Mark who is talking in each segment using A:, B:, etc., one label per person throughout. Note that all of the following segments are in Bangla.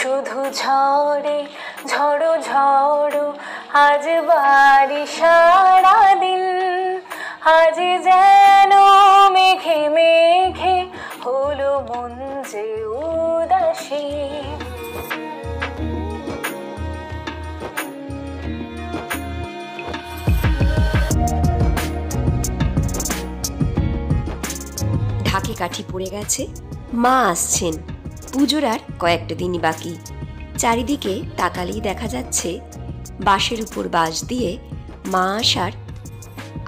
A: শুধু ঝড়ে ঝড়ো ঝড়ো আজ বাড়ি সারাদিন, আজ যেন মেঘে মেঘে হলো মন যে উদাসী।
B: ঢাকে কাঠি পড়ে গেছে, মা আসছেন, পুজোর আর কয়েকটা দিনই বাকি। চারিদিকে তাকালেই দেখা যাচ্ছে বাঁশের উপর বাঁশ দিয়ে মা আসার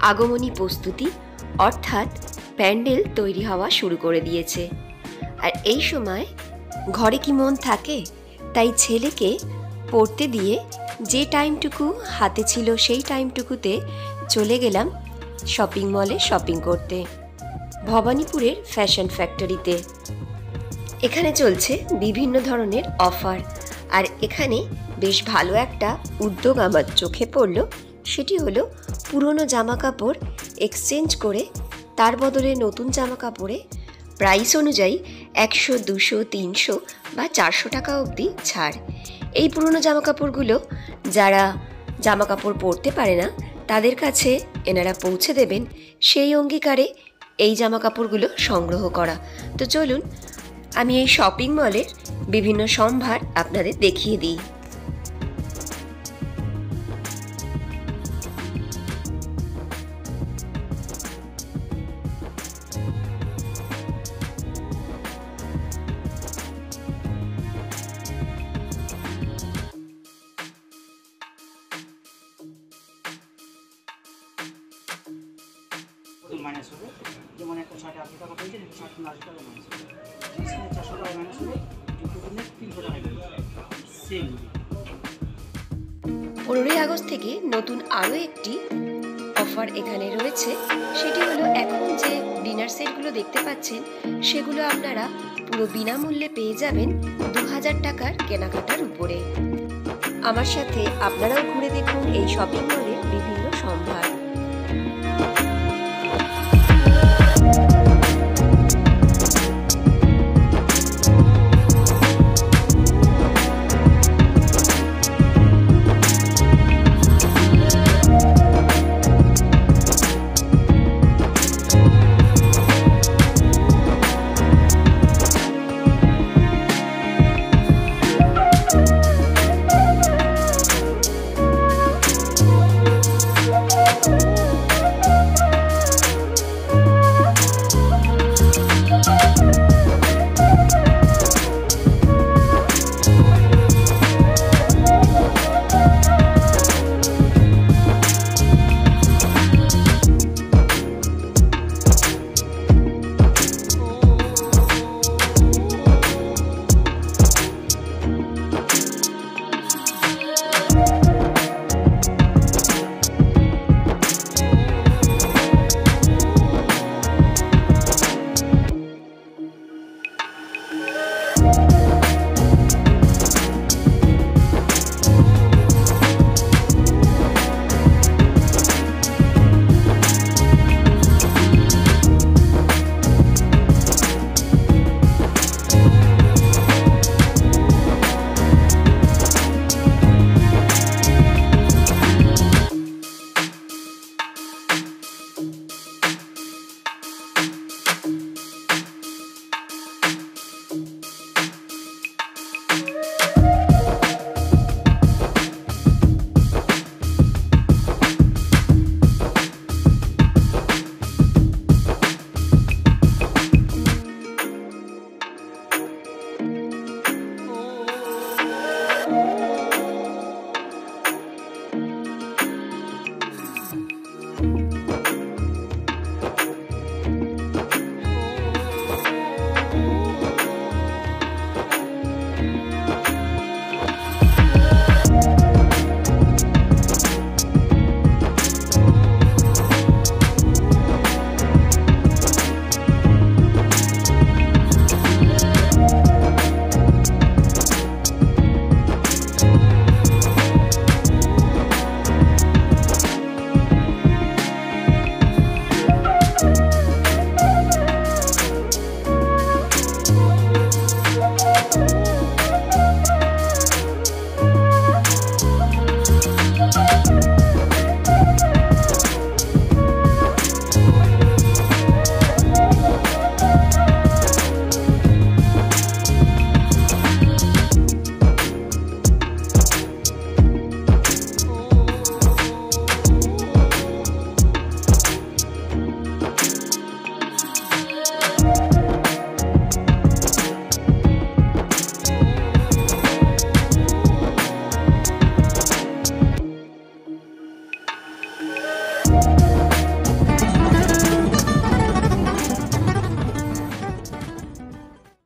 B: আগমনী প্রস্তুতি, অর্থাৎ প্যান্ডেল তৈরি হওয়া শুরু করে দিয়েছে। আর এই সময় ঘরে কি মন থাকে, তাই ছেলেকে পড়তে দিয়ে যে টাইমটুকু হাতে ছিল সেই টাইমটুকুতে চলে গেলাম শপিং মলে শপিং করতে, ভবানীপুরের ফ্যাশন ফ্যাক্টরিতে। এখানে চলছে বিভিন্ন ধরনের অফার, আর এখানে বেশ ভালো একটা উদ্যোগ আমার চোখে পড়ল। সেটি হলো পুরনো জামা কাপড় এক্সচেঞ্জ করে তার বদলে নতুন জামা কাপড়ে প্রাইস অনুযায়ী 100, 200, 300 বা 400 টাকা অবধি ছাড়। এই পুরনো জামা কাপড়গুলো যারা জামা কাপড় পরতে পারে না তাদের কাছে এনারা পৌঁছে দেবেন, সেই অঙ্গীকারে এই জামা কাপড়গুলো সংগ্রহ করা। তো চলুন আমি এই শপিং মলের বিভিন্ন সম্ভার আপনাদের দেখিয়ে দিই।
C: মাইনাস হবে, যেমন একটা শার্টে 80 টাকা পেয়েছে, একটা শার্ট 80 টাকা মাইনাস হবে, জিন্সে 400 টাকা মাইনাস হবে, জুতো কিনলে 300 টাকা সেম।
B: 15ই আগস্ট থেকে নতুন আরও একটি অফার এখানে রয়েছে। সেটি হলো এখন যে ডিনার সেটগুলো দেখতে পাচ্ছেন সেগুলো আপনারা পুরো বিনামূল্যে পেয়ে যাবেন 2000 টাকার কেনাকাটার উপরে। আমার সাথে আপনারাও ঘুরে দেখুন এই শপিং মলের বিভিন্ন সম্ভার।